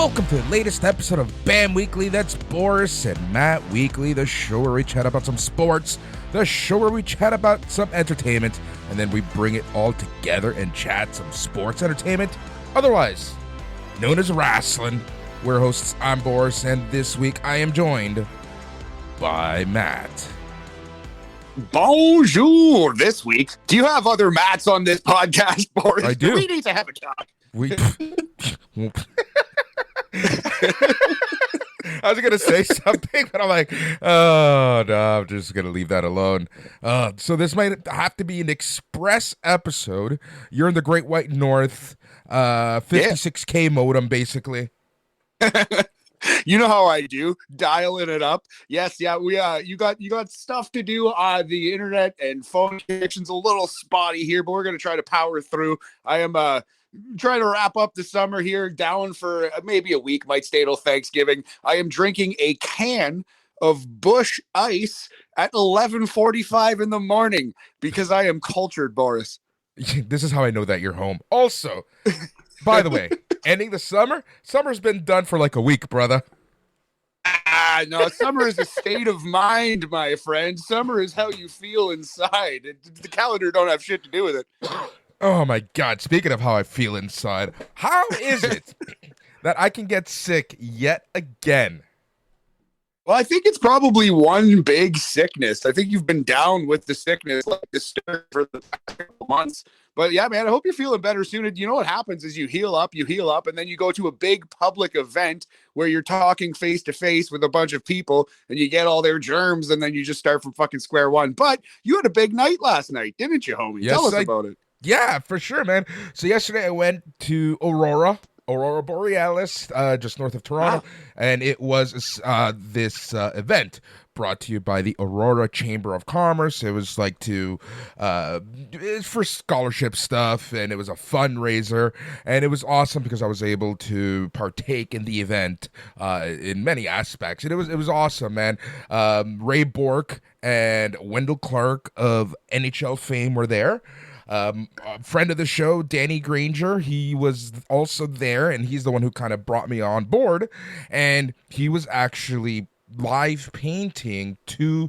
welcome to the latest episode of BAM Weekly. That's Boris and Matt Weekly, the show where we chat about some sports, the show where we chat about some entertainment, and then we bring it all together and chat some sports entertainment, otherwise known as rasslin. We're hosts, I'm Boris, and this week I am joined by Matt. Bonjour. This week, do you have other Matts on this podcast, Boris? I do. We need to have a talk. I was going to say something, but I'm like, oh, no, I'm just going to leave that alone. So this might have to be an express episode. You're in the Great White North, 56K modem, basically. You know how I do, dialing it up. Yes, yeah, you got stuff to do. The internet and phone connection's a little spotty here, but we're going to try to power through. I am trying to wrap up the summer here, down for maybe a week, might stay till Thanksgiving. I am drinking a can of Busch Ice at 11:45 in the morning because I am cultured, Boris. This is how I know that you're home. Also, by the way, ending the summer? Summer's been done for like a week, brother. No, summer is a state of mind, my friend. Summer is how you feel inside. The calendar don't have shit to do with it. Oh my God, speaking of how I feel inside, how is it that I can get sick yet again? Well, I think it's probably one big sickness. I think you've been down with the sickness like this for the past couple months. But yeah, man, I hope you're feeling better soon. You know what happens is you heal up, and then you go to a big public event where you're talking face to face with a bunch of people and you get all their germs and then you just start from fucking square one. But you had a big night last night, didn't you, homie? Yes, Tell us about it. Yeah, for sure, man. So yesterday I went to Aurora Borealis, just north of Toronto, Wow. and it was this event brought to you by the Aurora Chamber of Commerce. It was like it's for scholarship stuff, and it was a fundraiser, and it was awesome because I was able to partake in the event in many aspects, and it was awesome, man. Ray Bork and Wendell Clark of NHL fame were there. A friend of the show, Danny Granger, he was also there, and he's the one who kind of brought me on board, and he was actually live painting two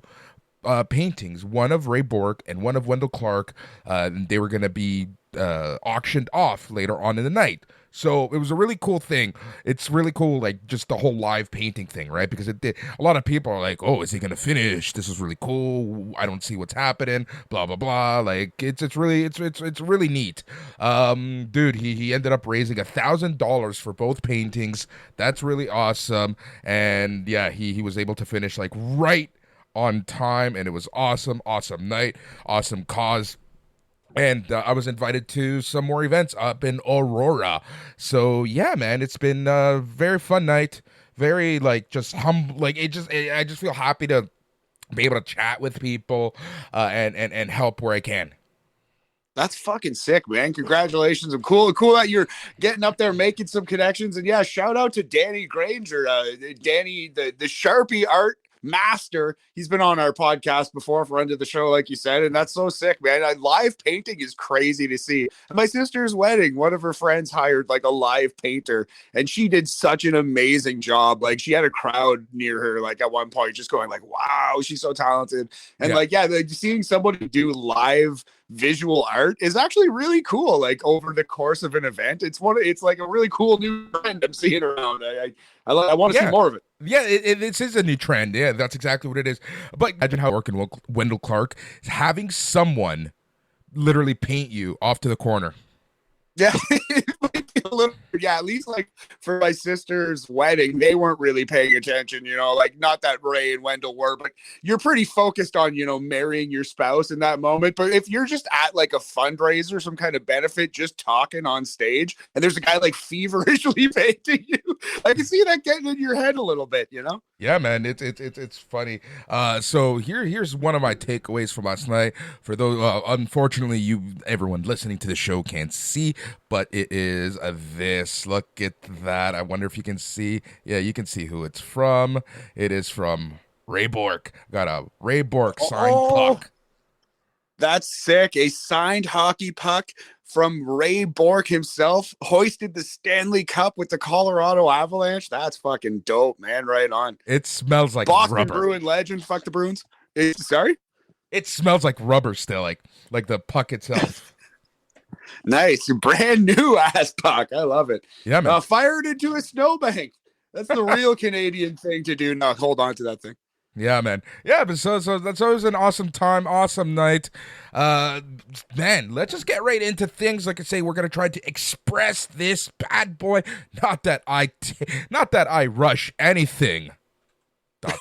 paintings, one of Ray Bork and one of Wendell Clark. They were going to be auctioned off later on in the night. So it was a really cool thing. It's really cool, like just the whole live painting thing, right? Because a lot of people are like, "Oh, is he gonna finish? This is really cool. I don't see what's happening." Blah blah blah. Like it's really neat. Dude, he ended up raising $1,000 for both paintings. That's really awesome. And yeah, he was able to finish like right on time, and it was awesome. Awesome night. Awesome cause. And I was invited to some more events up in Aurora. So yeah, man, it's been a very fun night. Very just humble. Like I just feel happy to be able to chat with people and help where I can. That's fucking sick, man. Congratulations. And cool that you're getting up there, making some connections. And yeah, shout out to Danny Granger, Danny, the Sharpie art master. He's been on our podcast before, friend of the show, like you said, and that's so sick, man. Live painting is crazy to see. At my sister's wedding, one of her friends hired like a live painter, and she did such an amazing job. Like she had a crowd near her, like at one point, just going like, "Wow, she's so talented." And seeing somebody do live visual art is actually really cool. Like over the course of an event, it's like a really cool new trend I'm seeing around. I want to see more of it. Yeah, it is a new trend. Yeah, that's exactly what it is. But imagine how working Wendell Clark is having someone literally paint you off to the corner. Yeah, at least like for my sister's wedding, they weren't really paying attention, like not that Ray and Wendell were, but you're pretty focused on, marrying your spouse in that moment. But if you're just at like a fundraiser, some kind of benefit, just talking on stage, and there's a guy like feverishly painting you, I can see that getting in your head a little bit, Yeah, man, it's funny. So here's one of my takeaways from last night. For those, unfortunately, everyone listening to the show can't see, but it is this. Look at that. I wonder if you can see. Yeah, you can see who it's from. It is from Ray Bork. Got a Ray Bork signed puck. That's sick. A signed hockey puck from Ray Bork himself, hoisted the Stanley Cup with the Colorado Avalanche. That's fucking dope, man. Right on. It smells like Boston rubber. Bruin legend. Fuck the Bruins. Sorry? It smells like rubber still, like the puck itself. Nice. Brand new ass puck. I love it. Yeah, man. Fired into a snowbank. That's the real Canadian thing to do. No, hold on to that thing. Yeah, man. Yeah, but so that's always an awesome time, awesome night. Man, let's just get right into things. Like I say, we're gonna try to express this bad boy. Not that I rush anything. But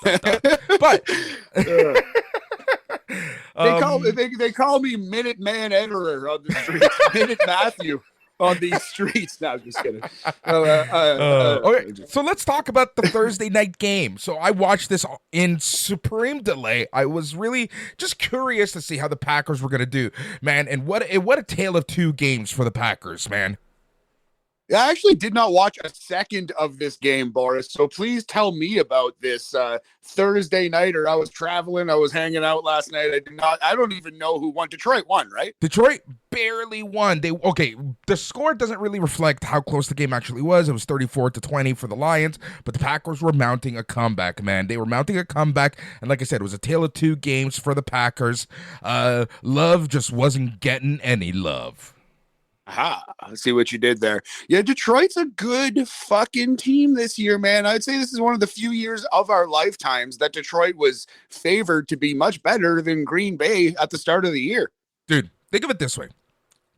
they call me Minuteman Ederer on the streets. Minute Matthew on these streets. No, I'm just kidding. Okay, so let's talk about the Thursday night game. So I watched this in supreme delay. I was really just curious to see how the Packers were going to do, man. And what a tale of two games for the Packers, man. I actually did not watch a second of this game, Boris. So please tell me about this Thursday nighter. I was traveling. I was hanging out last night. I don't even know who won. Detroit won, right? Detroit barely won. The score doesn't really reflect how close the game actually was. It was 34-20 for the Lions, but the Packers were mounting a comeback, man. They were mounting a comeback, and like I said, it was a tale of two games for the Packers. Love just wasn't getting any love. Aha, I see what you did there. Yeah, Detroit's a good fucking team this year, man. I'd say this is one of the few years of our lifetimes that Detroit was favored to be much better than Green Bay at the start of the year. Dude, think of it this way.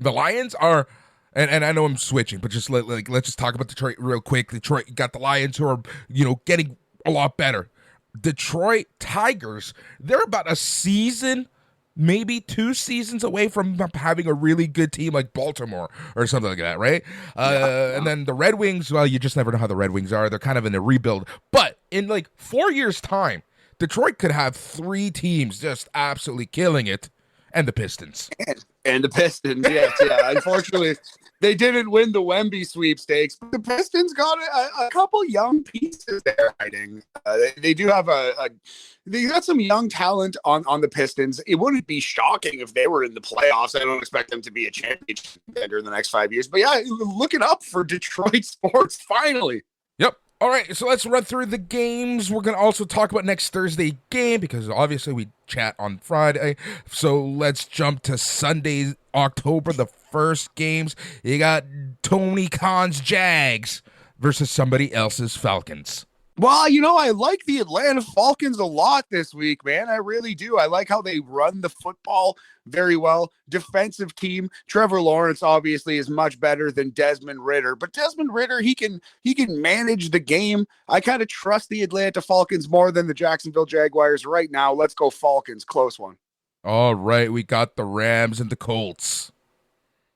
The Lions are, and I know I'm switching, but just let's just talk about Detroit real quick. Detroit got the Lions who are, getting a lot better. Detroit Tigers, they're about a season, maybe 2 seasons away from having a really good team like Baltimore or something like that, right? And then the Red Wings, well, you just never know how the Red Wings are. They're kind of in a rebuild. But in 4 years' time, Detroit could have 3 teams just absolutely killing it. And the Pistons. And the Pistons, yes. Yeah. Unfortunately, they didn't win the Wemby sweepstakes. But the Pistons got a couple young pieces there hiding. They do have they got some young talent on the Pistons. It wouldn't be shocking if they were in the playoffs. I don't expect them to be a championship contender in the next 5 years. But yeah, look it up for Detroit sports finally. Yep. All right, so let's run through the games. We're going to also talk about next Thursday game because obviously we chat on Friday. So let's jump to Sunday, October the 1st games. You got Tony Khan's Jags versus somebody else's Falcons. Well, I like the Atlanta Falcons a lot this week, man. I really do. I like how they run the football very well. Defensive team. Trevor Lawrence obviously is much better than Desmond Ridder, but Desmond Ridder, he can manage the game. I kind of trust the Atlanta Falcons more than the Jacksonville Jaguars right now. Let's go Falcons. Close one. All right, we got the Rams and the Colts.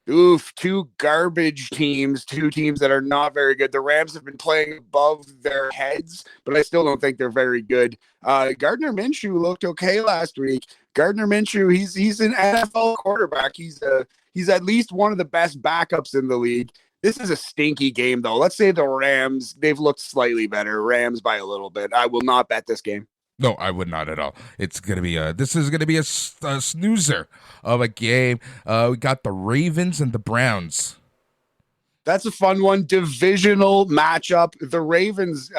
Oof, 2 garbage teams, 2 teams that are not very good. The Rams have been playing above their heads, but I still don't think they're very good. Gardner Minshew looked okay last week. Gardner Minshew, he's an NFL quarterback. He's at least one of the best backups in the league. This is a stinky game, though. Let's say the Rams, they've looked slightly better. Rams by a little bit. I will not bet this game. No, I would not at all. This is gonna be a snoozer of a game. We got the Ravens and the Browns. That's a fun one. Divisional matchup. The Ravens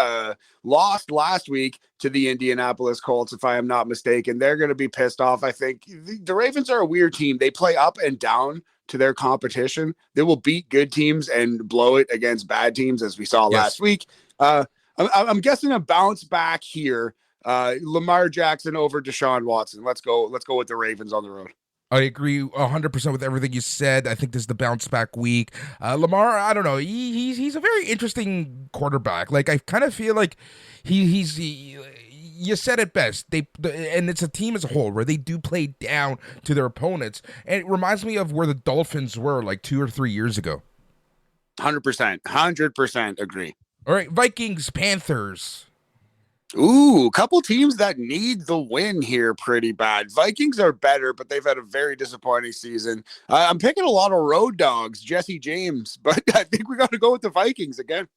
lost last week to the Indianapolis Colts, if I am not mistaken. They're going to be pissed off, I think. The Ravens are a weird team. They play up and down to their competition. They will beat good teams and blow it against bad teams, as we saw last week. I'm guessing a bounce back here. Lamar Jackson over Deshaun Watson. Let's go with the Ravens on the road. I agree 100% with everything you said. I think this is the bounce back week. Lamar, I don't know. He's a very interesting quarterback. I kind of feel like you said it best. And it's a team as a whole where they do play down to their opponents. And it reminds me of where the Dolphins were 2 or 3 years ago. 100% agree. All right, Vikings, Panthers. Ooh, a couple teams that need the win here pretty bad. Vikings are better, but they've had a very disappointing season. I'm picking a lot of road dogs, Jesse James, but I think we got to go with the Vikings again.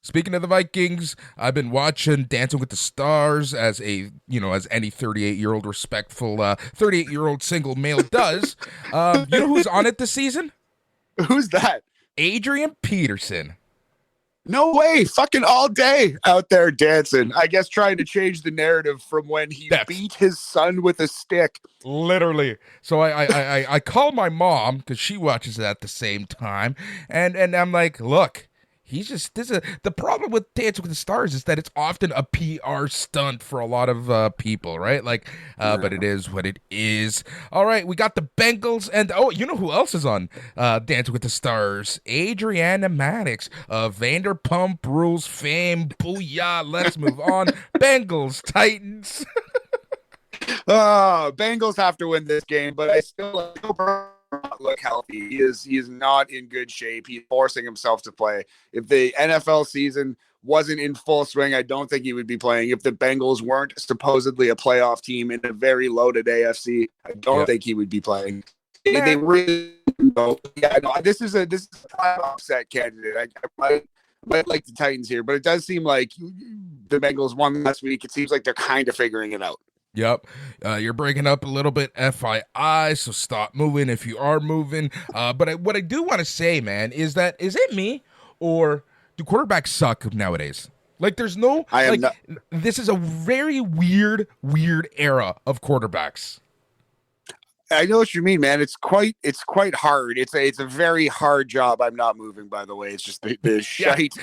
Speaking of the Vikings, I've been watching Dancing with the Stars as as any 38-year-old respectful 38-year-old single male does. You know who's on it this season? Who's that? Adrian Peterson. No way, fucking all day out there dancing. I guess trying to change the narrative from when he beat his son with a stick. Literally. So I call my mom because she watches it at the same time, and I'm like, look. The problem with Dancing with the Stars is that it's often a PR stunt for a lot of people, right? But it is what it is. All right, we got the Bengals, and you know who else is on Dancing with the Stars? Adriana Maddox of Vanderpump Rules fame. Booyah! Let's move on. Bengals, Titans. Bengals have to win this game, but I still look healthy. He is not in good shape. He's forcing himself to play. If the NFL season wasn't in full swing, I don't think he would be playing. If the Bengals weren't supposedly a playoff team in a very loaded AFC, I don't think he would be playing. They really don't. Yeah, no, this is an upset candidate. I might like the Titans here, but it does seem like the Bengals won last week. It seems like they're kind of figuring it out. Yep. You're breaking up a little bit, FYI, so stop moving if you are moving. But what I do want to say, man, is it me or do quarterbacks suck nowadays? Like, there's no, this is a very weird era of quarterbacks. I know what you mean, man. It's quite hard. It's a very hard job. I'm not moving, by the way. It's just the shite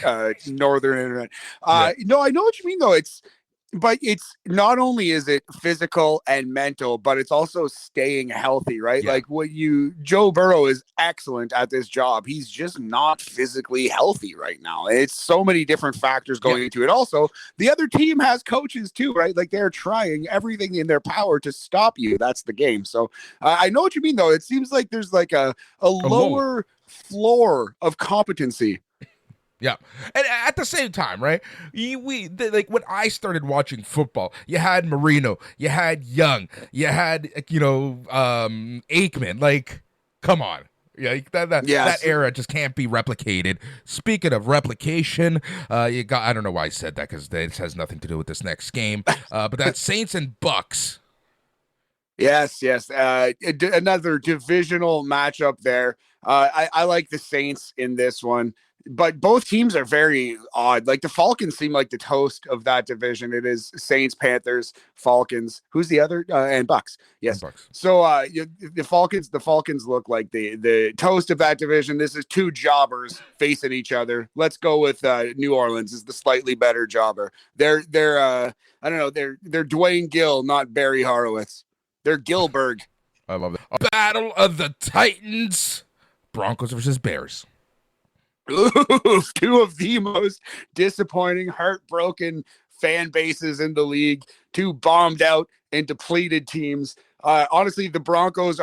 northern internet. No, I know what you mean, though. But it's not only is it physical and mental, but it's also staying healthy, right? Yeah. Like Joe Burrow is excellent at this job. He's just not physically healthy right now. It's so many different factors going into it. Also, the other team has coaches too, right? Like they're trying everything in their power to stop you. That's the game. So I know what you mean, though. It seems like there's like a lower floor of competency. Yeah, and at the same time, right? When I started watching football, you had Marino, you had Young, you had Aikman. Like, come on, that era just can't be replicated. Speaking of replication, you got I don't know why I said that because this has nothing to do with this next game. But that's Saints and Bucks. Yes. Another divisional matchup there. I like the Saints in this one. But both teams are very odd. Like the Falcons seem like the toast of that division. It is Saints, Panthers, Falcons. Who's the other? And Bucks. Yes. And Bucks. So the Falcons look like the toast of that division. This is two jobbers facing each other. Let's go with New Orleans is the slightly better jobber. They're I don't know. They're Dwayne Gill, not Barry Horowitz. They're Gilberg. I love it. A battle of the Titans. Broncos versus Bears. Ooh, two of the most disappointing, heartbroken fan bases in the league. Two bombed out and depleted teams. Honestly, the Broncos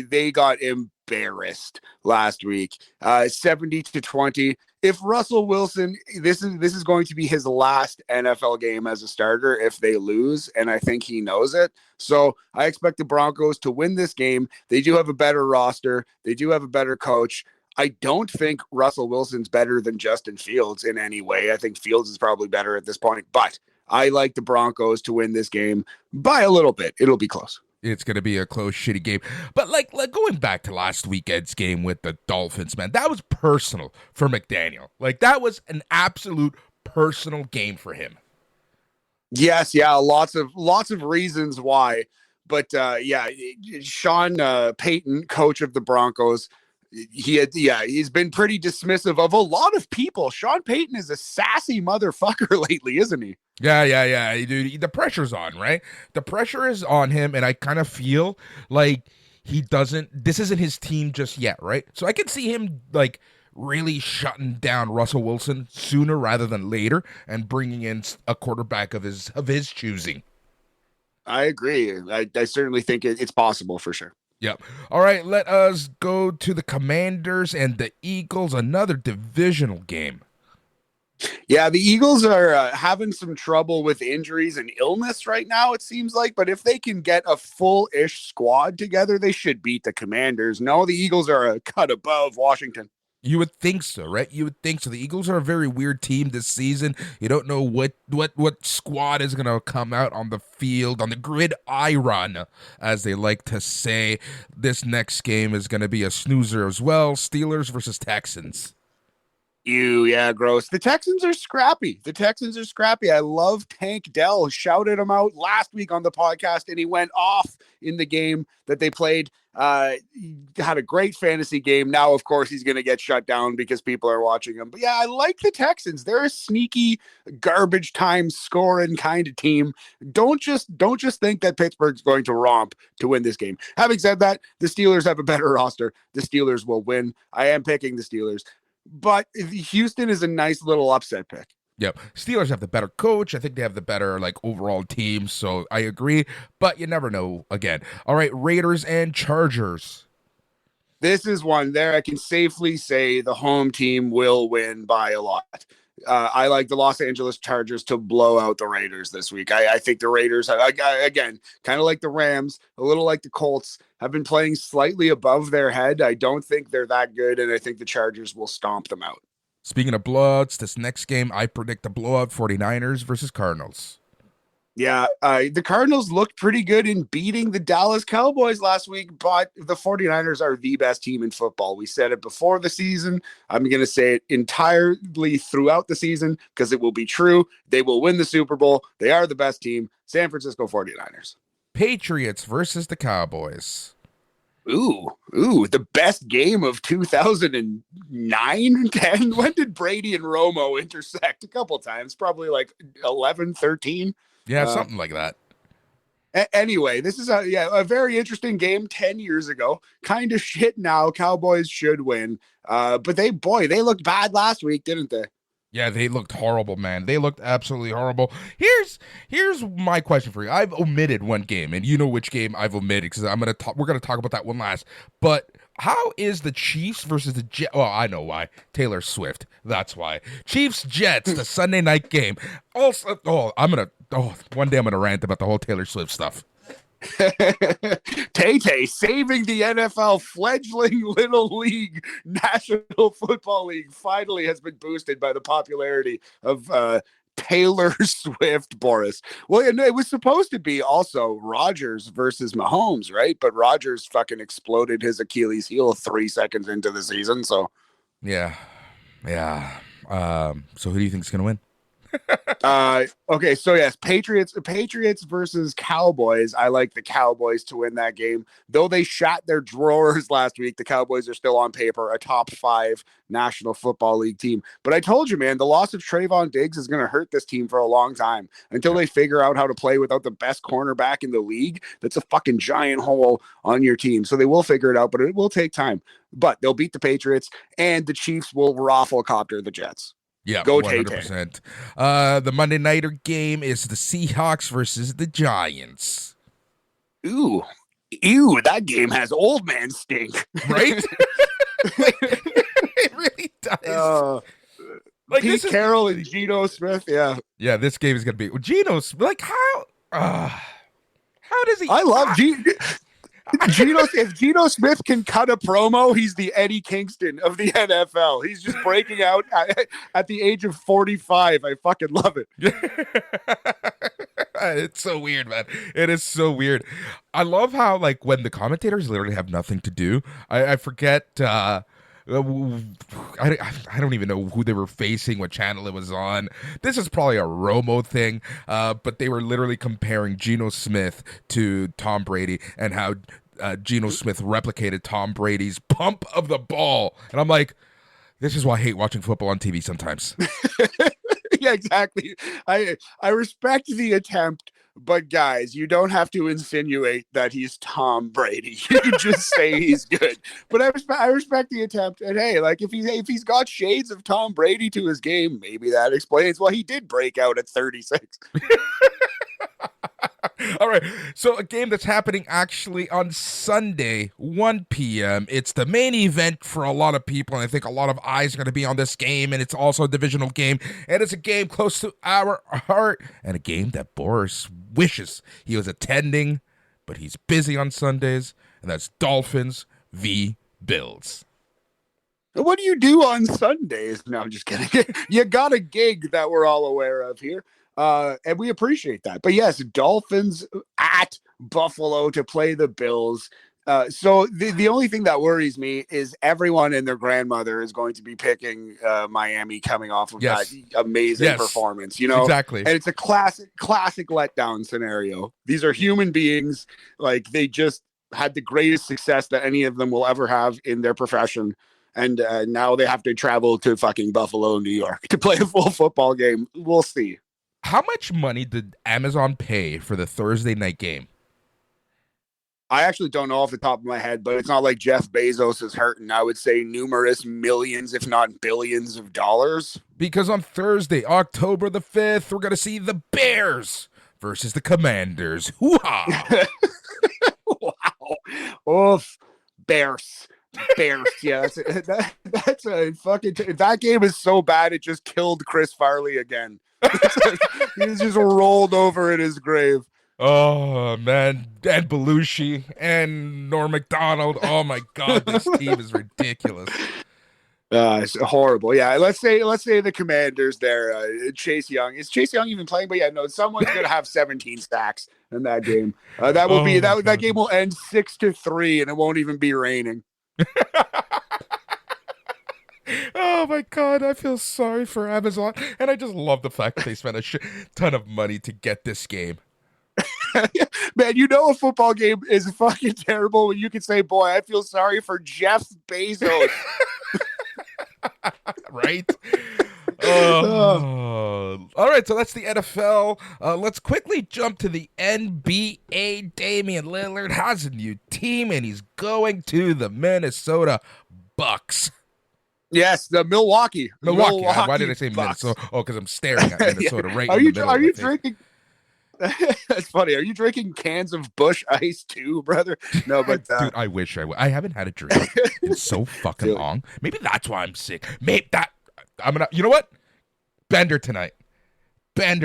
they got embarrassed last week, 70-20. If Russell Wilson, this is going to be his last NFL game as a starter if they lose, and I think he knows it. So I expect the Broncos to win this game. They do have a better roster. They do have a better coach. I don't think Russell Wilson's better than Justin Fields in any way. I think Fields is probably better at this point, but I like the Broncos to win this game by a little bit. It'll be close. It's going to be a close, shitty game. But like going back to last weekend's game with the Dolphins, man, that was personal for McDaniel. Like that was an absolute personal game for him. Yes, yeah, lots of reasons why. But Sean Payton, coach of the Broncos, he's been pretty dismissive of a lot of people. Sean Payton is a sassy motherfucker lately, isn't he? Yeah, dude. The pressure's on, right? The pressure is on him, and I kind of feel like this isn't his team just yet, right? So I can see him like really shutting down Russell Wilson sooner rather than later and bringing in a quarterback of his choosing. I agree. I certainly think it's possible for sure. Yep. All right, let us go to the Commanders and the Eagles, another divisional game. Yeah, the Eagles are having some trouble with injuries and illness right now, it seems like. But if they can get a full-ish squad together, they should beat the Commanders. No, the Eagles are a cut above Washington. You would think so, right? You would think so. The Eagles are a very weird team this season. You don't know what squad is going to come out on the field, on the gridiron, as they like to say. This next game is going to be a snoozer as well. Steelers versus Texans. Ew, yeah, gross. The Texans are scrappy. I love Tank Dell. Shouted him out last week on the podcast, and he went off in the game that they played. He had a great fantasy game. Now, of course, he's going to get shut down because people are watching him. But yeah, I like the Texans. They're a sneaky, garbage time scoring kind of team. Don't just think that Pittsburgh's going to romp to win this game. Having said that, the Steelers have a better roster. The Steelers will win. I am picking the Steelers. But Houston is a nice little upset pick. Yep. Steelers have the better coach. I think they have the better overall team. So I agree, but you never know again. All right, Raiders and Chargers. This is one there. I can safely say the home team will win by a lot. I like the Los Angeles Chargers to blow out the Raiders this week. I think the Raiders, again, kind of like the Rams, a little like the Colts, have been playing slightly above their head. I don't think they're that good, and I think the Chargers will stomp them out. Speaking of blowouts, this next game, I predict a blowout 49ers versus Cardinals. Yeah, the Cardinals looked pretty good in beating the Dallas Cowboys last week, but the 49ers are the best team in football. We said it before the season. I'm going to say it entirely throughout the season because it will be true. They will win the Super Bowl. They are the best team. San Francisco 49ers. Patriots versus the Cowboys. Ooh, the best game of 2009, 10. When did Brady and Romo intersect? A couple times, probably like 11, 13. Yeah, something like that. Anyway, this is a very interesting game 10 years ago. Kind of shit now. Cowboys should win. But they looked bad last week, didn't they? Yeah, they looked horrible, man. They looked absolutely horrible. Here's my question for you. I've omitted one game, and you know which game I've omitted because we're gonna talk about that one last. But how is the Chiefs versus the Jets? Oh, I know why. Taylor Swift. That's why. Chiefs Jets, the Sunday night game. Also, one day I'm gonna rant about the whole Taylor Swift stuff. Tay saving the NFL fledgling little league, National Football League, finally has been boosted by the popularity of Taylor Swift, Boris. Well, it was supposed to be also Rodgers versus Mahomes, right? But Rodgers fucking exploded his Achilles heel 3 seconds into the season. So, yeah. So who do you think is gonna win? Okay, so yes, Patriots versus Cowboys. I like the Cowboys to win that game. Though they shot their drawers last week, the Cowboys are still on paper a top 5 National Football League team. But I told you, man, the loss of Trayvon Diggs is going to hurt this team for a long time until they figure out how to play without the best cornerback in the league. That's a fucking giant hole on your team. So they will figure it out, but it will take time. But they'll beat the Patriots, and the Chiefs will rafflecopter the Jets. Yeah, go 100%. The Monday Nighter game is the Seahawks versus the Giants. Ooh, that game has old man stink. Right? It really does. Pete Carroll and Geno Smith, yeah. Yeah, this game is going to be... Geno, how does he... I love Geno. If Geno Smith can cut a promo, he's the Eddie Kingston of the NFL. He's just breaking out at the age of 45. I fucking love it. It's so weird, man. It is so weird. I love how, when the commentators literally have nothing to do. I forget... I don't even know who they were facing, what channel it was on. This is probably a Romo thing, but they were literally comparing Geno Smith to Tom Brady and how Geno Smith replicated Tom Brady's pump of the ball. And I'm like, this is why I hate watching football on TV sometimes. Yeah, exactly. I respect the attempt, but guys, you don't have to insinuate that he's Tom Brady. You can just say he's good. But I respect the attempt. And hey, if he's got shades of Tom Brady to his game, maybe that explains why he did break out at 36. All right, so a game that's happening actually on Sunday, 1 p.m. It's the main event for a lot of people, and I think a lot of eyes are going to be on this game, and it's also a divisional game, and it's a game close to our heart, and a game that Boris wishes he was attending, but he's busy on Sundays, and that's Dolphins v. Bills. What do you do on Sundays? No, I'm just kidding. You got a gig that we're all aware of here. And we appreciate that. But yes, Dolphins at Buffalo to play the Bills. So the only thing that worries me is everyone and their grandmother is going to be picking Miami coming off of that amazing performance, you know? Exactly. And it's a classic letdown scenario. These are human beings. Like, they just had the greatest success that any of them will ever have in their profession. And now they have to travel to fucking Buffalo, New York to play a full football game. We'll see. How much money did Amazon pay for the Thursday night game? I actually don't know off the top of my head, but it's not like Jeff Bezos is hurting. I would say numerous millions, if not billions of dollars. Because on Thursday, October the 5th, we're going to see the Bears versus the Commanders. Hoo-ha! Wow. Oof. Bears. Yeah, that's a fucking... that game is so bad, it just killed Chris Farley again. He's just rolled over in his grave. Oh, man. And Belushi and Norm MacDonald. Oh, my God. This team is ridiculous. It's horrible. Yeah, let's say the Commanders there. Chase Young. Is Chase Young even playing? But yeah, no, someone's going to have 17 sacks in that game. That will be... That game will end 6-3, and it won't even be raining. Oh my God, I feel sorry for Amazon, and I just love the fact that they spent a ton of money to get this game. Man, you know a football game is fucking terrible when you can say, boy, I feel sorry for Jeff Bezos. Right? All right, so that's the NFL. Let's quickly jump to the NBA. Damian Lillard has a new team, and he's going to the Minnesota Bucks. Yes, the Milwaukee. Why did I say Bucks. Minnesota? Oh, because I'm staring at Minnesota right are in you, the middle. Are you drinking? That's funny. Are you drinking cans of Busch Ice too, brother? No, but dude, I wish I would. I haven't had a drink in so fucking long. Maybe that's why I'm sick. Maybe that I'm gonna. You know what? Bender tonight. That's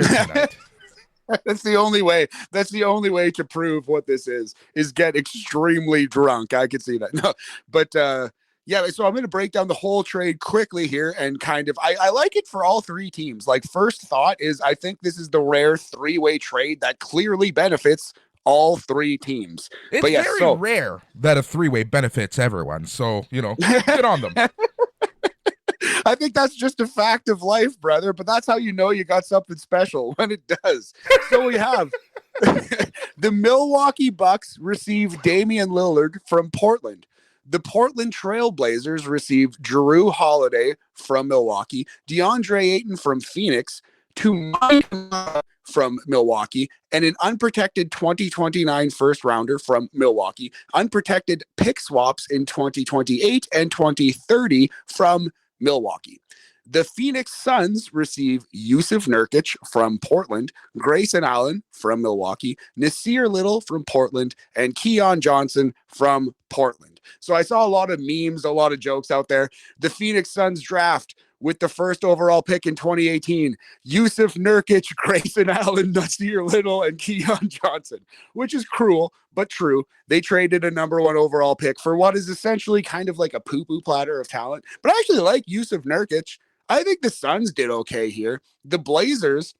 the only way. That's the only way to prove what this is get extremely drunk. I can see that. No, but yeah, so I'm going to break down the whole trade quickly here and kind of, I like it for all three teams. Like, first thought is I think this is the rare three-way trade that clearly benefits all three teams. It's very rare that a three-way benefits everyone. So, you know, get on them. I think that's just a fact of life, brother, but that's how you know you got something special, when it does. So we have the Milwaukee Bucks receive Damian Lillard from Portland. The Portland Trailblazers received Jrue Holiday from Milwaukee, DeAndre Ayton from Phoenix, from Milwaukee, and an unprotected 2029 first rounder from Milwaukee, unprotected pick swaps in 2028 and 2030 from Milwaukee. The Phoenix Suns receive Yusuf Nurkic from Portland, Grayson Allen from Milwaukee, Nasir Little from Portland, and Keon Johnson from Portland. So I saw a lot of memes, a lot of jokes out there. The Phoenix Suns draft with the first overall pick in 2018, Yusuf Nurkic, Grayson Allen, Nasir Little, and Keon Johnson, which is cruel, but true. They traded a number one overall pick for what is essentially kind of like a poo-poo platter of talent. But I actually like Yusuf Nurkic. I think the Suns did okay here. The Blazers,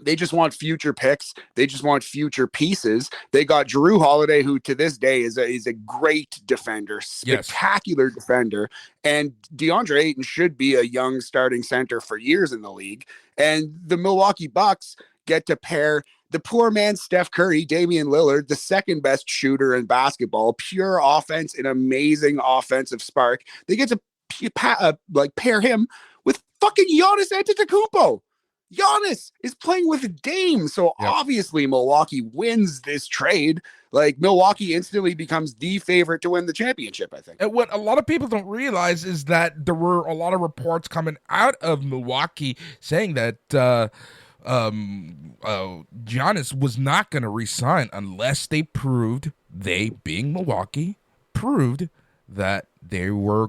they just want future picks. They just want future pieces. They got Jrue Holiday, who to this day is a great defender, spectacular defender. And DeAndre Ayton should be a young starting center for years in the league. And the Milwaukee Bucks get to pair the poor man Steph Curry, Damian Lillard, the second best shooter in basketball, pure offense, an amazing offensive spark. They get to pair him with fucking Giannis Antetokounmpo. Giannis is playing with Dame, so obviously Milwaukee wins this trade. Like, Milwaukee instantly becomes the favorite to win the championship, I think. And what a lot of people don't realize is that there were a lot of reports coming out of Milwaukee saying that Giannis was not going to resign unless they being Milwaukee, proved that they were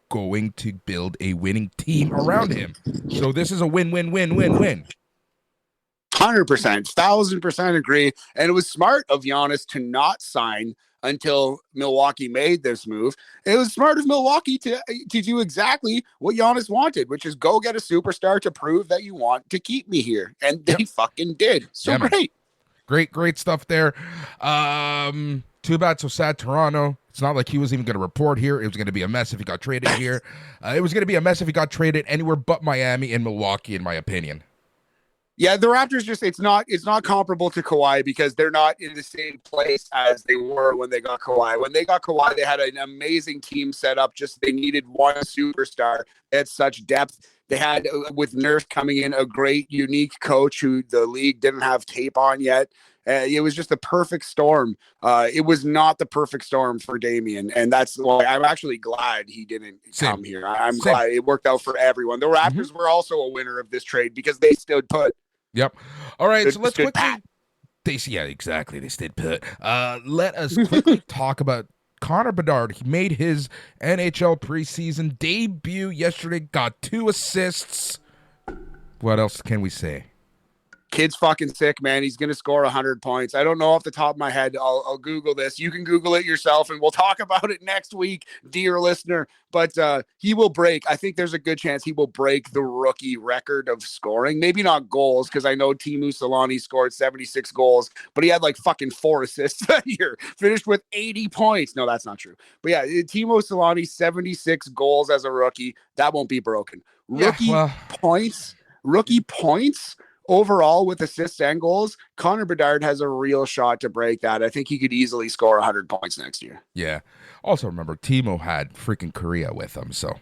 going to build a winning team around him. So this is a win-win-win-win-win. 100%, 1,000% agree. And it was smart of Giannis to not sign until Milwaukee made this move. It was smart of Milwaukee to do exactly what Giannis wanted, which is go get a superstar to prove that you want to keep me here. And they fucking did. So great. Great stuff there. Too bad, so sad, Toronto. It's not like he was even going to report here. It was going to be a mess if he got traded here. It was going to be a mess if he got traded anywhere but Miami and Milwaukee, in my opinion. Yeah, the Raptors it's not comparable to Kawhi because they're not in the same place as they were when they got Kawhi. When they got Kawhi, they had an amazing team set up. Just they needed one superstar. They had such depth. They had, with Nurse coming in, a great, unique coach who the league didn't have tape on yet. It was just the perfect storm. It was not the perfect storm for Damian, and that's why I'm actually glad he didn't come here. I'm glad it worked out for everyone. The Raptors were also a winner of this trade because they stood put. Yep. All right, so let's quickly. Exactly. They stayed put. Let us quickly talk about Connor Bedard. He made his NHL preseason debut yesterday. Got 2 assists. What else can we say? Kid's fucking sick, man. He's going to score 100 points. I don't know off the top of my head. I'll Google this. You can Google it yourself, and we'll talk about it next week, dear listener. But he will break. I think there's a good chance he will break the rookie record of scoring. Maybe not goals, because I know Teemu Solani scored 76 goals, but he had like fucking 4 assists that year. Finished with 80 points. No, that's not true. But yeah, Teemu Solani, 76 goals as a rookie. That won't be broken. Rookie points overall with assists and goals, Connor Bedard has a real shot to break that. I think he could easily score 100 points next year. Yeah. Also, remember, Timo had freaking Korea with him, so.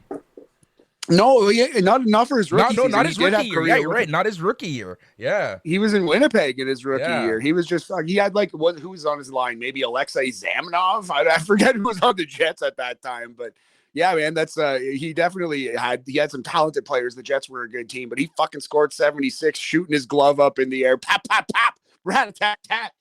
No, not enough for his rookie season. Not his rookie year. Yeah, you're right. Not his rookie year. Yeah. He was in Winnipeg in his rookie year. He was just, he had like, who was on his line? Maybe Alexei Zamenov? I forget who was on the Jets at that time, but yeah, man, that's he definitely had some talented players. The Jets were a good team, but he fucking scored 76, shooting his glove up in the air. Pop, pop, pop, rat-a-tat-tat.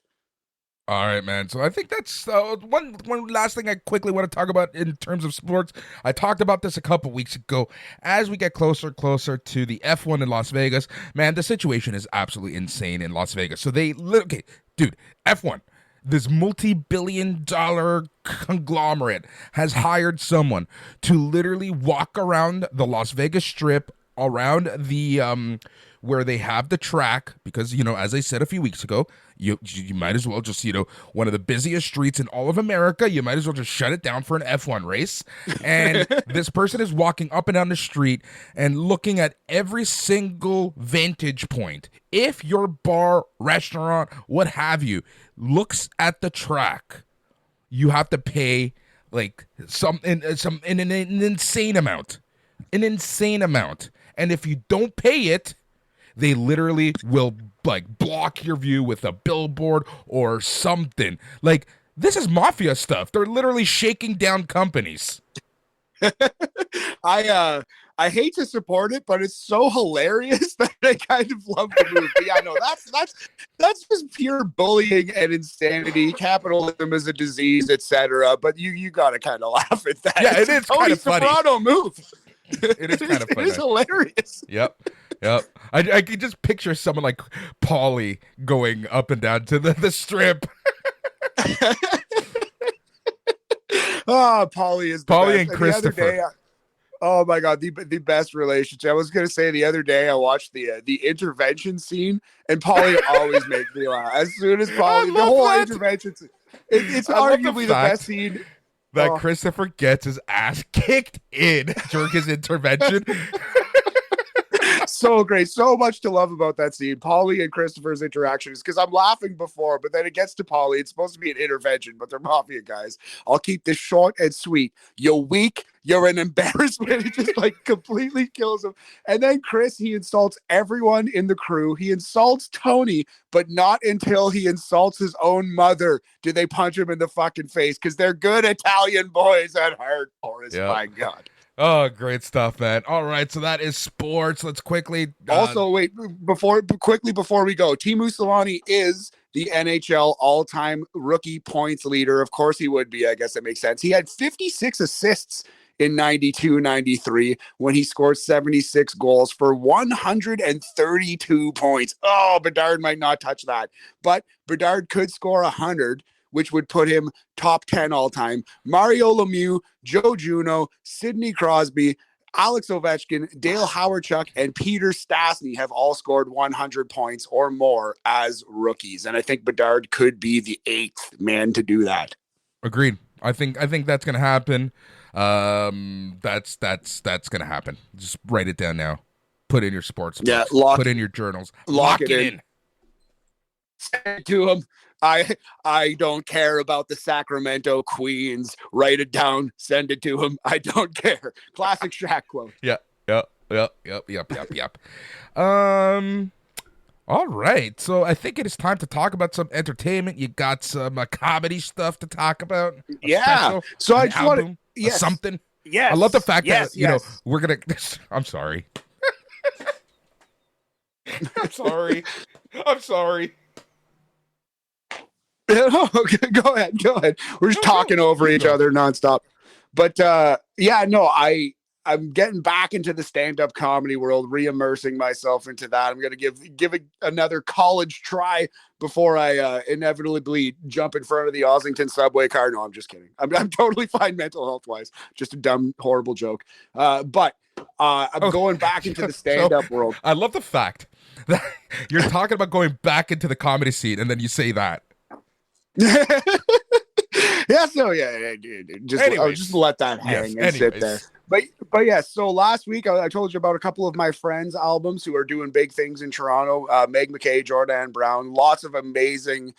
All right, man. So I think that's one last thing I quickly want to talk about in terms of sports. I talked about this a couple weeks ago. As we get closer to the F1 in Las Vegas, man, the situation is absolutely insane in Las Vegas. So dude, F1. This multi-billion-dollar conglomerate has hired someone to literally walk around the Las Vegas Strip, around the where they have the track, because, as I said a few weeks ago, you might as well just, one of the busiest streets in all of America, you might as well just shut it down for an F1 race. And this person is walking up and down the street and looking at every single vantage point. If your bar, restaurant, what have you, looks at the track, you have to pay like an insane amount. An insane amount. And if you don't pay it, they literally will like block your view with a billboard or something. Like, this is mafia stuff. They're literally shaking down companies. I hate to support it, but it's so hilarious that I kind of love the move. But yeah, no, that's just pure bullying and insanity. Capitalism is a disease, etc. But you gotta kind of laugh at that. Yeah, it is kind of funny. Soprano move. It is kind of funny. It is hilarious. Yep. I could just picture someone like Paulie going up and down to the strip. Oh, Paulie is the Paulie best. and Christopher. The other day, oh my God, the best relationship. I was gonna say the other day I watched the intervention scene, and Paulie always makes me laugh. As soon as Paulie, the whole intervention, it's arguably the best scene. That Christopher gets his ass kicked in during his intervention. So great. So much to love about that scene. Paulie and Christopher's interaction is because I'm laughing before, but then it gets to Paulie. It's supposed to be an intervention, but they're mafia guys. I'll keep this short and sweet. You're weak. You're an embarrassment. It just like completely kills him. And then Chris, he insults everyone in the crew. He insults Tony, but not until he insults his own mother do they punch him in the fucking face, because they're good Italian boys at heart. Boris, my God. Oh, great stuff, man. All right, so that is sports. Let's quickly... Also, wait, before we go, Teemu Solani is the NHL all-time rookie points leader. Of course he would be. I guess that makes sense. He had 56 assists in 92-93 when he scored 76 goals for 132 points. Oh, Bedard might not touch that, but Bedard could score 100, which would put him top 10 all time. Mario Lemieux, Joe Juno, Sidney Crosby, Alex Ovechkin, Dale Hawerchuk, and Peter Stastny have all scored 100 points or more as rookies. And I think Bedard could be the 8th man to do that. Agreed. I think that's going to happen. That's going to happen. Just write it down now. Put in your sports books. Yeah, put in your journals. Lock it in. Send it to him. I don't care about the Sacramento Queens. Write it down. Send it to him. I don't care. Classic Shaq quote. Yep. All right. So I think it is time to talk about some entertainment. You got some comedy stuff to talk about. Yeah. So I just want to something. Yes. I love the fact that you know we're gonna. I'm sorry. I'm sorry. I'm sorry. Okay, go ahead. We're just talking over each other nonstop. But I'm getting back into the stand-up comedy world, re-immersing myself into that. I'm gonna give it another college try before I inevitably jump in front of the Ossington subway car. No, I'm just kidding. I'm totally fine mental health wise. Just a dumb, horrible joke. But I'm going back into the stand-up world. I love the fact that you're talking about going back into the comedy scene, and then you say that. Just let that hang and sit there. But yeah, so last week I told you about a couple of my friends' albums who are doing big things in Toronto. Meg McKay, Jordan Brown, lots of amazing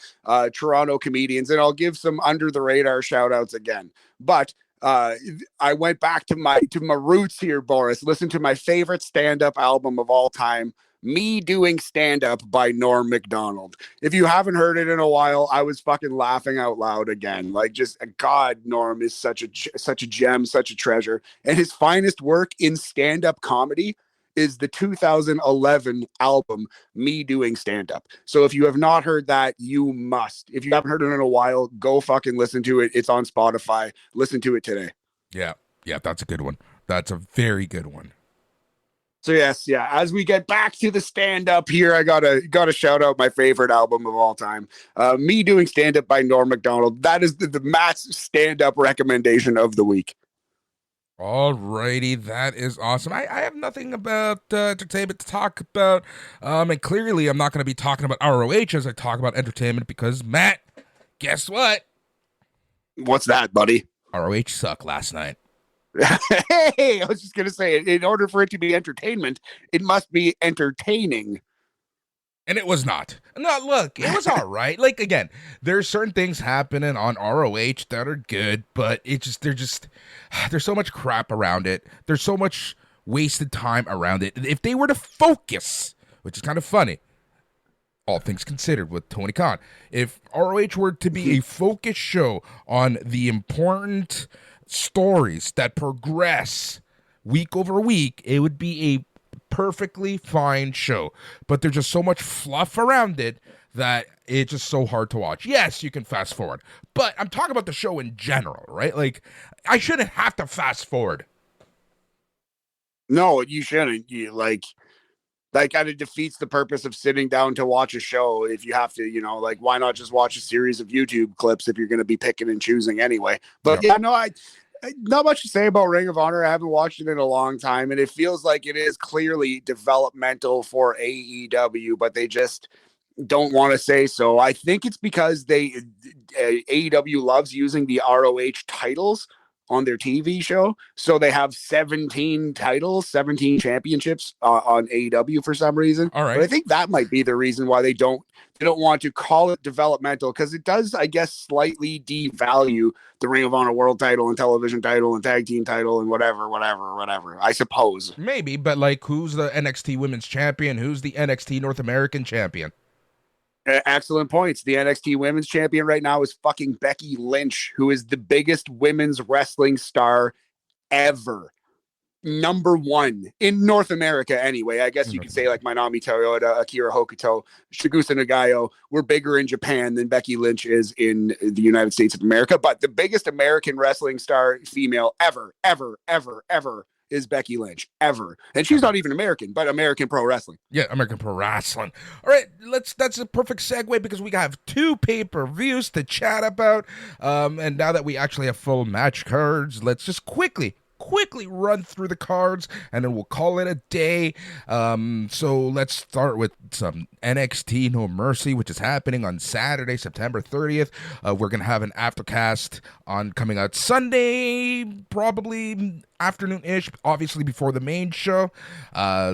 Toronto comedians, and I'll give some under the radar shout outs again. But I went back to my roots here, Boris. Listen to my favorite stand-up album of all time, Me Doing Stand-Up by Norm MacDonald. If you haven't heard it in a while, I was fucking laughing out loud again. Like, just God, Norm is such a gem, such a treasure. And his finest work in stand-up comedy is the 2011 album, Me Doing Stand-Up. So if you have not heard that, you must. If you haven't heard it in a while, go fucking listen to it. It's on Spotify. Listen to it today. Yeah, that's a good one. That's a very good one. So yes, as we get back to the stand-up here, I gotta shout out my favorite album of all time, Me Doing Stand-Up by Norm MacDonald. That is the Matt's stand-up recommendation of the week. All righty, that is awesome. I have nothing about entertainment to talk about, and clearly I'm not going to be talking about ROH as I talk about entertainment because, Matt, guess what? What's that, buddy? ROH sucked last night. Hey, I was just going to say, in order for it to be entertainment, it must be entertaining. And it was not. No, look, it was all right. Like, again, there's certain things happening on ROH that are good, but there's so much crap around it. There's so much wasted time around it. If they were to focus, which is kind of funny, all things considered with Tony Khan, if ROH were to be a focused show on the important stories that progress week over week, it would be a perfectly fine show. But there's just so much fluff around it that it's just so hard to watch. Yes, you can fast forward, but I'm talking about the show in general, right? Like, I shouldn't have to fast forward. No, you shouldn't. That kind of defeats the purpose of sitting down to watch a show. If you have to, why not just watch a series of YouTube clips if you're going to be picking and choosing anyway? But I not much to say about Ring of Honor. I haven't watched it in a long time, and it feels like it is clearly developmental for AEW, but they just don't want to say so. I think it's because AEW loves using the ROH titles on their TV show. So they have 17 titles, 17 championships on AEW for some reason. All right. But I think that might be the reason why they don't want to call it developmental, because it does, I guess, slightly devalue the Ring of Honor world title and television title and tag team title and whatever, I suppose. Maybe, but like, who's the NXT women's champion? Who's the NXT North American champion? Excellent points. The NXT women's champion right now is fucking Becky Lynch, who is the biggest women's wrestling star ever. number one in North America anyway. I guess you could say like Manami Toyota, Akira Hokuto, Shigusa Nagayo were bigger in Japan than Becky Lynch is in the United States of America. But the biggest American wrestling star female ever is Becky Lynch, ever. And she's not even American, but American Pro Wrestling. Yeah, American Pro Wrestling. All right, that's a perfect segue because we have 2 pay-per-views to chat about. And now that we actually have full match cards, let's just quickly run through the cards and then we'll call it a day. So let's start with some NXT No Mercy, which is happening on Saturday, September 30th. We're gonna have an aftercast coming out Sunday, probably afternoon-ish, obviously before the main show.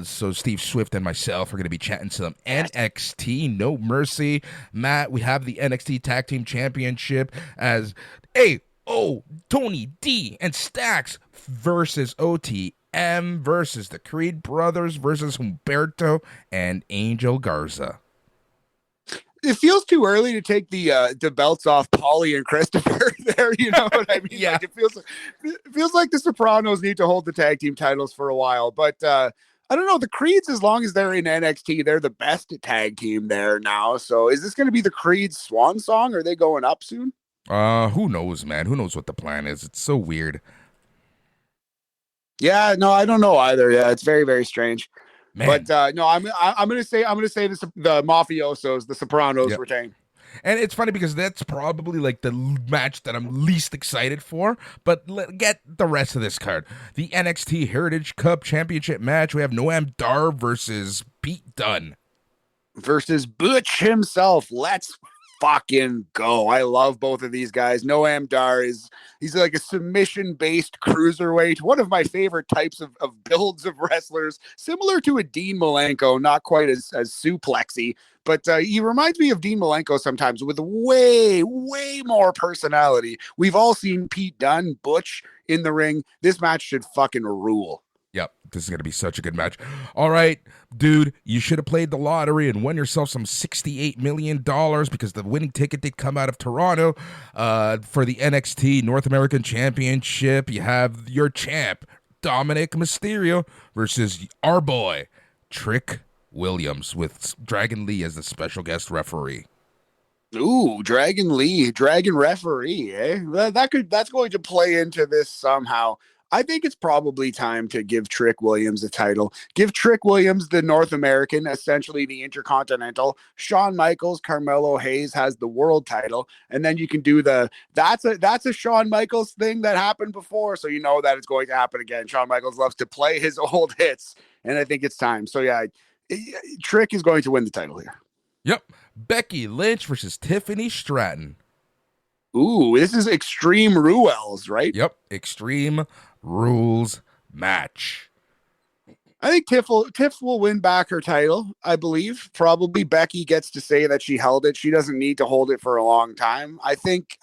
So Steve Swift and myself are gonna be chatting some NXT No Mercy. Matt, we have the NXT Tag Team Championship as Tony D and Stacks versus OTM versus the Creed Brothers versus Humberto and Angel Garza. It feels too early to take the belts off Paulie and Christopher there. You know what I mean? Yeah. Like it feels like the Sopranos need to hold the tag team titles for a while. But I don't know. The Creeds, as long as they're in NXT, they're the best tag team there now. So is this going to be the Creeds' swan song? Are they going up soon? Who knows, man? Who knows what the plan is? It's so weird. Yeah, no, I don't know either. Yeah, it's very, very strange. Man. But no, I'm gonna say the mafiosos, the Sopranos retain. And it's funny because that's probably like the match that I'm least excited for. But get the rest of this card. The NXT Heritage Cup Championship match. We have Noam Dar versus Pete Dunne versus Butch himself. Let's fucking go. I love both of these guys. Noam Dar he's like a submission-based cruiserweight. One of my favorite types of builds of wrestlers, similar to a Dean Malenko, not quite as suplexy, but he reminds me of Dean Malenko sometimes with way, way more personality. We've all seen Pete Dunne, Butch in the ring. This match should fucking rule. Yep, this is going to be such a good match. All right, dude, you should have played the lottery and won yourself some $68 million because the winning ticket did come out of Toronto for the NXT North American Championship. You have your champ, Dominic Mysterio, versus our boy, Trick Williams, with Dragon Lee as the special guest referee. Ooh, Dragon Lee, Dragon referee, eh? That's going to play into this somehow. I think it's probably time to give Trick Williams a title. Give Trick Williams the North American, essentially the Intercontinental. Shawn Michaels, Carmelo Hayes has the world title. And then you can do that's a Shawn Michaels thing that happened before. So you know that it's going to happen again. Shawn Michaels loves to play his old hits. And I think it's time. So yeah, Trick is going to win the title here. Yep. Becky Lynch versus Tiffany Stratton. Ooh, this is Extreme Rules, right? Yep. Extreme Rules match. I think Tiff will win back her title, I believe. Probably Becky gets to say that she held it. She doesn't need to hold it for a long time.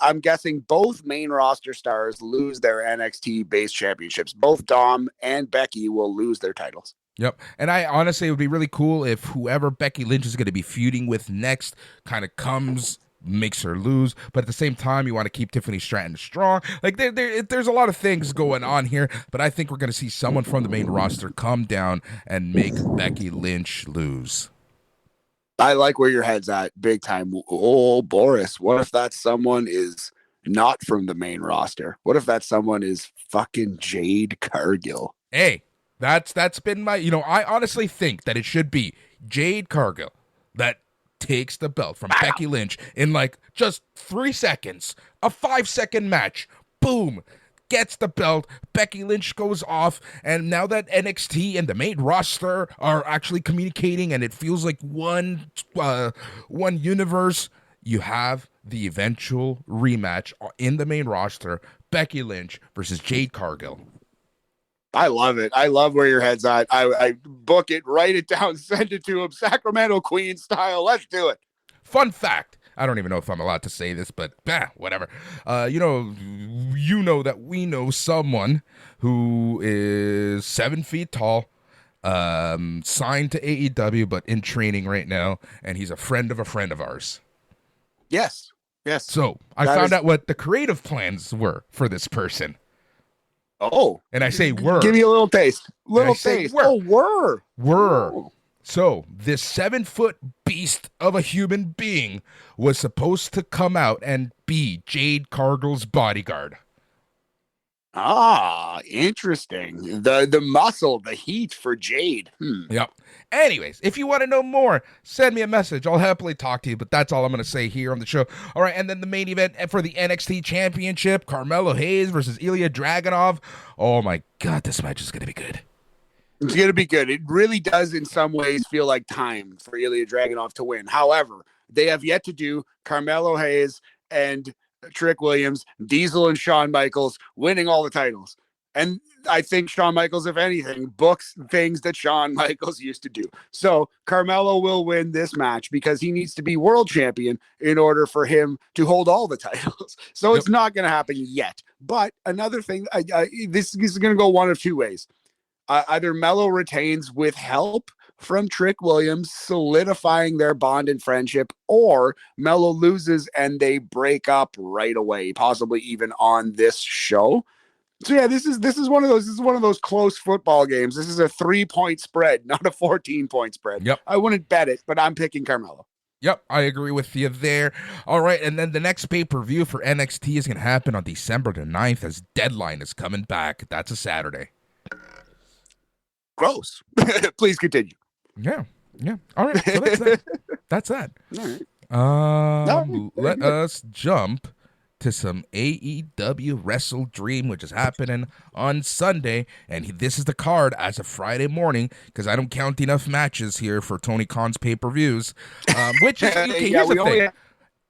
I'm guessing both main roster stars lose their NXT base championships. Both Dom and Becky will lose their titles. Yep. And I honestly, it would be really cool if whoever Becky Lynch is going to be feuding with next kind of makes her lose, but at the same time you want to keep Tiffany Stratton strong. Like there's a lot of things going on here, but I think we're going to see someone from the main roster come down and make Becky Lynch lose. I like where your head's at, big time. Oh, Boris, what if that someone is not from the main roster? What if that someone is fucking Jade Cargill? Hey, that's been my, I honestly think that it should be Jade Cargill that takes the belt from Becky Lynch in like just 3 seconds. A 5-second match. Boom. Gets the belt. Becky Lynch goes off. And now that NXT and the main roster are actually communicating and it feels like one universe, you have the eventual rematch in the main roster. Becky Lynch versus Jade Cargill. I love it. I love where your head's at. I book it, write it down, send it to him, Sacramento Queen style. Let's do it. Fun fact. I don't even know if I'm allowed to say this, but whatever. You know that we know someone who is 7 feet tall, signed to AEW, but in training right now, and he's a friend of ours. Yes. So I found out what the creative plans were for this person. Oh, And I say were. Give me a little taste. And I say were. Oh, were. Oh. So this 7-foot beast of a human being was supposed to come out and be Jade Cargill's bodyguard. Ah, interesting. The muscle, the heat for Jade. Yep. Anyways, if you want to know more, send me a message. I'll happily talk to you, but that's all I'm going to say here on the show. All right, and then the main event for the NXT Championship, Carmelo Hayes versus Ilya Dragunov. Oh my God, this match is going to be good. It's going to be good. It really does in some ways feel like time for Ilya Dragunov to win. However, they have yet to do Carmelo Hayes and Trick Williams, Diesel and Shawn Michaels winning all the titles. And I think Shawn Michaels, if anything, books things that Shawn Michaels used to do. So Carmelo will win this match because he needs to be world champion in order for him to hold all the titles. So It's not going to happen yet. But another thing, this is going to go one of two ways. Either Melo retains with help from Trick Williams, solidifying their bond and friendship, or Melo loses and they break up right away, possibly even on this show. So yeah, this is one of those close football games. This is a 3-point spread, not a 14-point spread. Yep. I wouldn't bet it, but I'm picking Carmelo. Yep, I agree with you there. All right, and then the next pay-per-view for NXT is going to happen on December the 9th as Deadline is coming back. That's a Saturday. Gross. Please continue. Yeah. All right, so that's that. That's that. All right. Let us jump to some AEW Wrestle Dream, which is happening on Sunday. And this is the card as of Friday morning, because I don't count enough matches here for Tony Khan's pay-per-views. Which is, okay, here's the thing.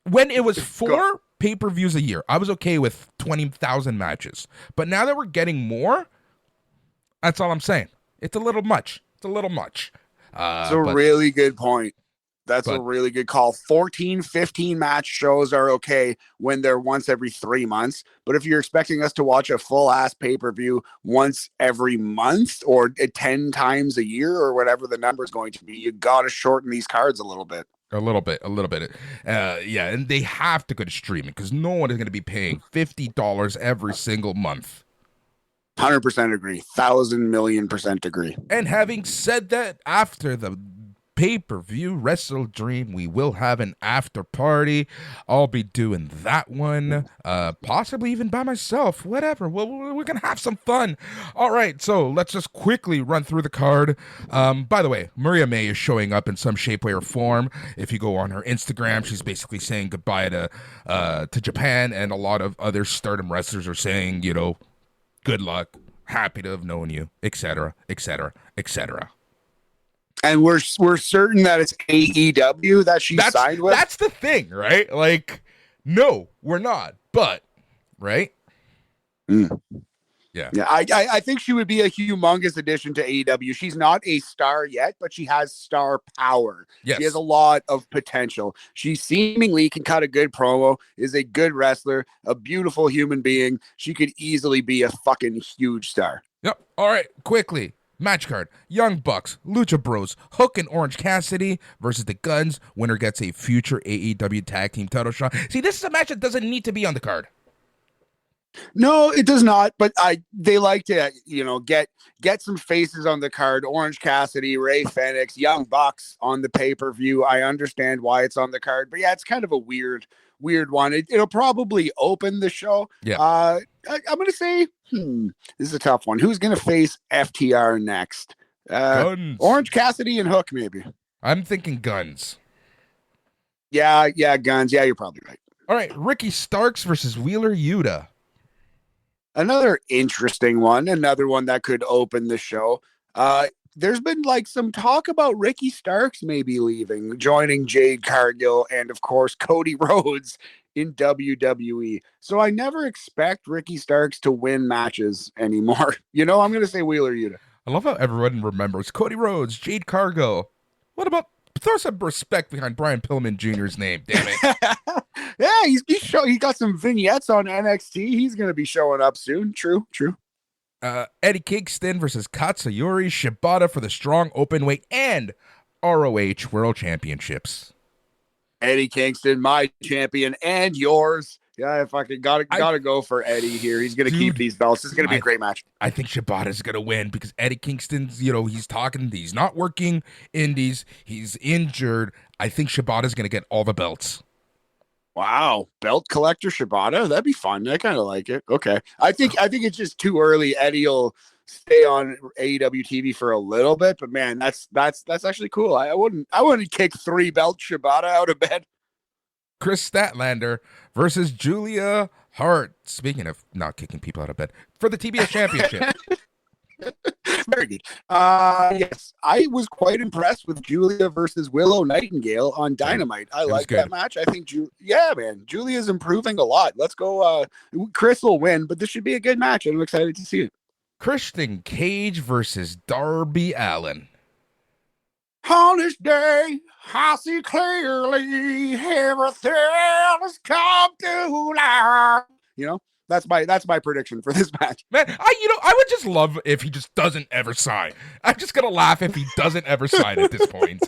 When it was 4 pay-per-views a year, I was okay with 20,000 matches. But now that we're getting more, that's all I'm saying. It's a little much. It's a little much. It's a really good point. That's a really good call. 14, 15 match shows are okay when they're once every 3 months. But if you're expecting us to watch a full ass pay-per-view once every month or 10 times a year or whatever the number is going to be, you got to shorten these cards a little bit. A little bit. Yeah, and they have to go to streaming because no one is going to be paying $50 every single month. 100% agree. 1,000,000,000% agree. And having said that, after the pay-per-view Wrestle Dream, we will have an after party. I'll be doing that one, possibly even by myself, whatever. We're gonna have some fun. All right, so let's just quickly run through the card. By the way, Maria May is showing up in some shape, way, or form. If you go on her Instagram, she's basically saying goodbye to Japan, and a lot of other Stardom wrestlers are saying, you know, good luck, happy to have known you, etc., etc., etc. And we're certain that it's AEW that she signed with? That's the thing, right? Like, no, we're not, but, right? Yeah. I think she would be a humongous addition to AEW. She's not a star yet, but she has star power. Yes. She has a lot of potential. She seemingly can cut a good promo, is a good wrestler, a beautiful human being. She could easily be a fucking huge star. Yep. All right, quickly. Match card, Young Bucks, Lucha Bros, Hook and Orange Cassidy versus the Guns. Winner gets a future AEW Tag Team title shot. See, this is a match that doesn't need to be on the card. No, it does not, but they like to, you know, get some faces on the card. Orange Cassidy, Ray Fenix, Young Bucks on the pay-per-view. I understand why it's on the card, but yeah, it's kind of a weird one. It'll probably open the show. Yeah. I'm going to say, this is a tough one. Who's going to face FTR next? Guns. Orange Cassidy and Hook, maybe. I'm thinking Guns. Yeah, Guns. Yeah, you're probably right. All right, Ricky Starks versus Wheeler Yuta. Another interesting one. Another one that could open the show. There's been like some talk about Ricky Starks maybe leaving, joining Jade Cargill, and of course Cody Rhodes in WWE. So I never expect Ricky Starks to win matches anymore. You know, I'm going to say Wheeler Yuta. I love how everyone remembers Cody Rhodes, Jade Cargill. What about, throw some respect behind Brian Pillman Jr.'s name, damn it. Yeah, he got some vignettes on NXT. He's going to be showing up soon. True. Eddie Kingston versus Katsuyori Shibata for the strong openweight and ROH World Championships. Eddie Kingston, my champion and yours. Yeah, I fucking gotta go for Eddie here. He's gonna keep these belts. This is gonna be a great match. I think Shibata's gonna win because Eddie Kingston's, he's talking. He's not working indies. He's injured. I think Shibata's gonna get all the belts. Wow, belt collector Shibata. That'd be fun. I kind of like it. Okay, I think it's just too early. Eddie'll stay on AEW TV for a little bit, but man, that's actually cool. I wouldn't kick 3 belt Shibata out of bed. Chris Statlander versus Julia Hart. Speaking of not kicking people out of bed, for the TBS Championship. Very good. Yes, I was quite impressed with Julia versus Willow Nightingale on Dynamite. I like that match. I think, Julia's improving a lot. Let's go. Chris will win, but this should be a good match. I'm excited to see it. Christian Cage versus Darby Allin. On this day, I see clearly everything has come to life. That's my prediction for this match. Man, I would just love if he just doesn't ever sign. I'm just gonna laugh if he doesn't ever sign at this point.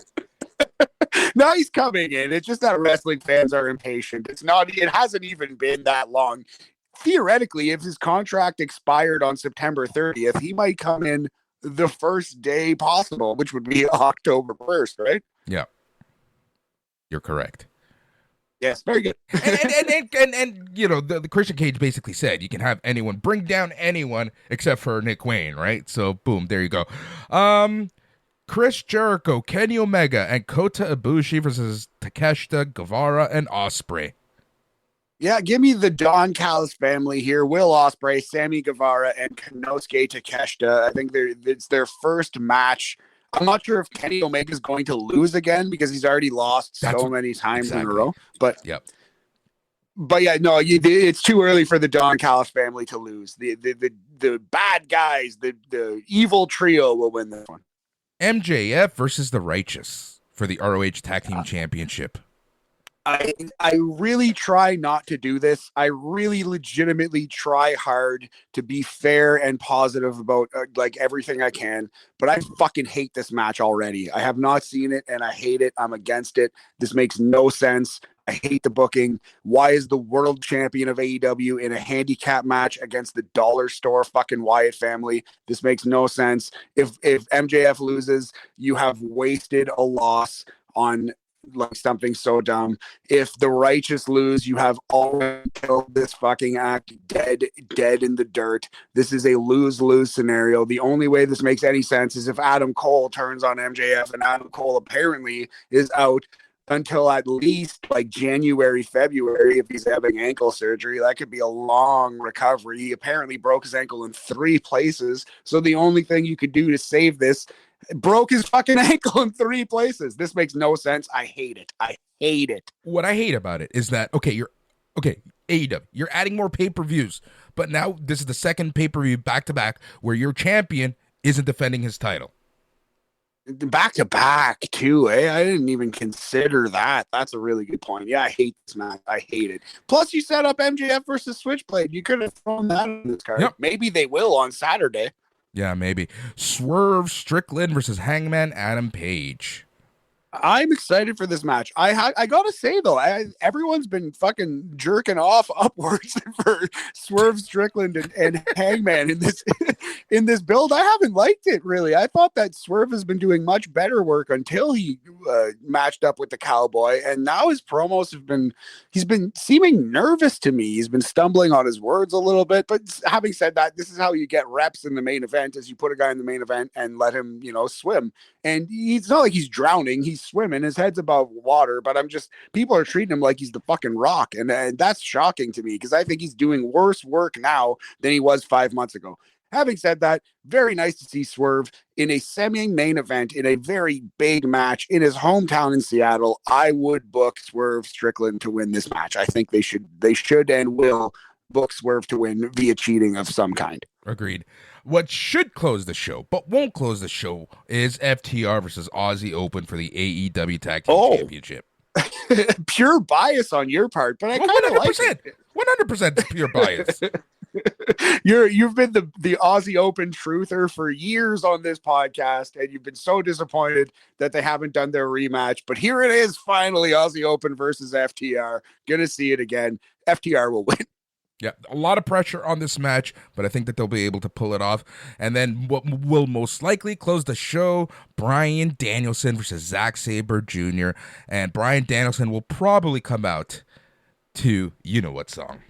No, he's coming in. It's just that wrestling fans are impatient. It hasn't even been that long. Theoretically, if his contract expired on September 30th, he might come in the first day possible, which would be October 1st, right? Yeah. You're correct. Yes, very good. and the Christian Cage basically said you can have anyone, bring down anyone except for Nick Wayne, right? So boom, there you go. Chris Jericho, Kenny Omega, and Kota Ibushi versus Takeshita, Guevara, and Ospreay. Yeah, give me the Don Callis family here. Will Ospreay, Sammy Guevara, and Konosuke Takeshita. I think it's their first match. I'm not sure if Kenny Omega is going to lose again because he's already lost so many times in a row. But yeah, no, it's too early for the Don Callis family to lose. The bad guys, the evil trio will win this one. MJF versus the Righteous for the ROH Tag Team Championship. I really try not to do this. I really legitimately try hard to be fair and positive about everything I can, but I fucking hate this match already. I have not seen it and I hate it. I'm against it. This makes no sense. I hate the booking. Why is the world champion of AEW in a handicap match against the dollar store fucking Wyatt family? This makes no sense. If MJF loses, you have wasted a loss on something so dumb. If the Righteous lose, you have already killed this fucking act dead in the dirt. This is a lose-lose scenario. The only way this makes any sense is if Adam Cole turns on MJF, and Adam Cole apparently is out until at least January, February, if he's having ankle surgery. That could be a long recovery. He apparently broke his ankle in 3 places. So the only thing you could do to save this, broke his fucking ankle in 3 places. This makes no sense. I hate it. What I hate about it is that, AEW, you're adding more pay-per-views, but now this is the second pay-per-view back-to-back where your champion isn't defending his title. Back-to-back, too, eh? I didn't even consider that. That's a really good point. Yeah, I hate this match. I hate it. Plus, you set up MJF versus Switchblade. You could have thrown that on this card. Yep. Maybe they will on Saturday. Yeah, maybe. Swerve Strickland versus Hangman Adam Page. I'm excited for this match. I gotta say though, everyone's been fucking jerking off upwards for Swerve Strickland and Hangman in this build. I haven't liked it really. I thought that Swerve has been doing much better work until he matched up with the Cowboy, and now his promos he's been seeming nervous to me. He's been stumbling on his words a little bit. But having said that, this is how you get reps in the main event: is you put a guy in the main event and let him, swim. And it's not like he's drowning. He's swimming. His head's above water, but people are treating him like he's the fucking Rock. And that's shocking to me because I think he's doing worse work now than he was 5 months ago. Having said that, very nice to see Swerve in a semi-main event in a very big match in his hometown in Seattle. I would book Swerve Strickland to win this match. I think they should and will book Swerve to win via cheating of some kind. Agreed. What should close the show, but won't close the show, is FTR versus Aussie Open for the AEW Tag Team Championship. Pure bias on your part, but I kind of like it. 100% pure bias. You've been the Aussie Open truther for years on this podcast, and you've been so disappointed that they haven't done their rematch. But here it is, finally, Aussie Open versus FTR. Gonna see it again. FTR will win. Yeah, a lot of pressure on this match, but I think that they'll be able to pull it off. And then what will most likely close the show, Bryan Danielson versus Zack Sabre Jr. And Bryan Danielson will probably come out to you-know-what song.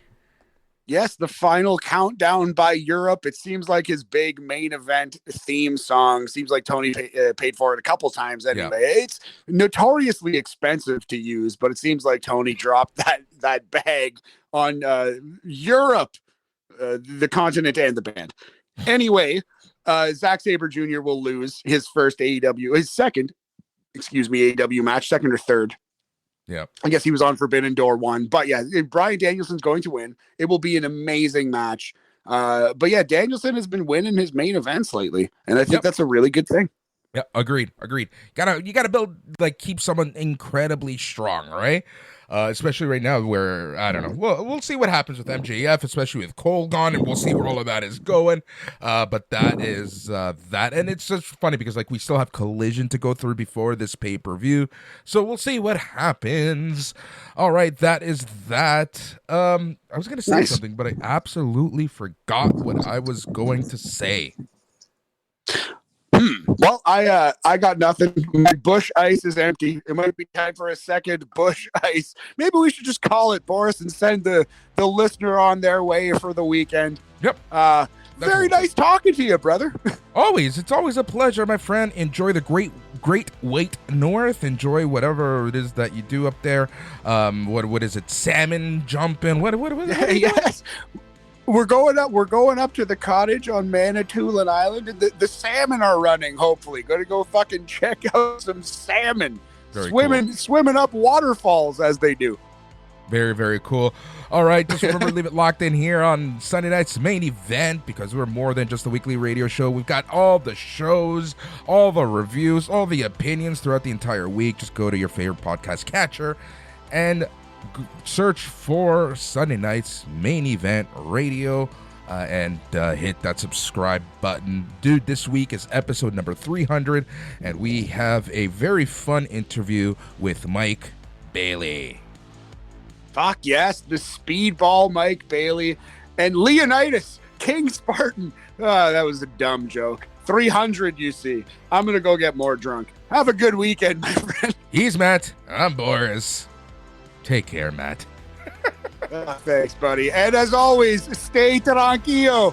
Yes, the final countdown by Europe. It seems like his big main event theme song. Seems like Tony paid for it a couple times anyway. Yeah. It's notoriously expensive to use, but it seems like Tony dropped that bag on Europe, the continent, and the band. Anyway, Zack Sabre Jr. will lose his second AEW match, second or third. Yeah, I guess he was on Forbidden Door 1, but yeah, Bryan Danielson's going to win. It will be an amazing match. But yeah, Danielson has been winning his main events lately, and I think that's a really good thing. Yeah, agreed. You gotta build, keep someone incredibly strong, right? Especially right now where, I don't know, we'll see what happens with MJF, especially with Cole gone, and we'll see where all of that is going. But that is that, and it's just funny because we still have Collision to go through before this pay-per-view, so we'll see what happens. All right, that is that. I was gonna say something, but I absolutely forgot what I was going to say. Well, I got nothing. My Busch Ice is empty. It might be time for a second Busch Ice. Maybe we should just call it, Boris, and send the listener on their way for the weekend. Yep. Very nice talking to you, brother. It's always a pleasure, my friend. Enjoy the great White North. Enjoy whatever it is that you do up there. What is it? Salmon jumping. What Yes. We're going up to the cottage on Manitoulin Island, and the salmon are running, hopefully. Gonna go fucking check out some salmon. Swimming up waterfalls as they do. Very, very cool. All right, just remember to leave it locked in here on Sunday night's main event, because we're more than just a weekly radio show. We've got all the shows, all the reviews, all the opinions throughout the entire week. Just go to your favorite podcast catcher and search for Sunday night's main event radio and hit that subscribe button. Dude, this week is episode number 300, and we have a very fun interview with Mike Bailey. Fuck yes, the speedball Mike Bailey and Leonidas, King Spartan. That was a dumb joke. 300, you see. I'm going to go get more drunk. Have a good weekend, my friend. He's Matt. I'm Boris. Take care, Matt. Thanks, buddy. And as always, stay tranquilo.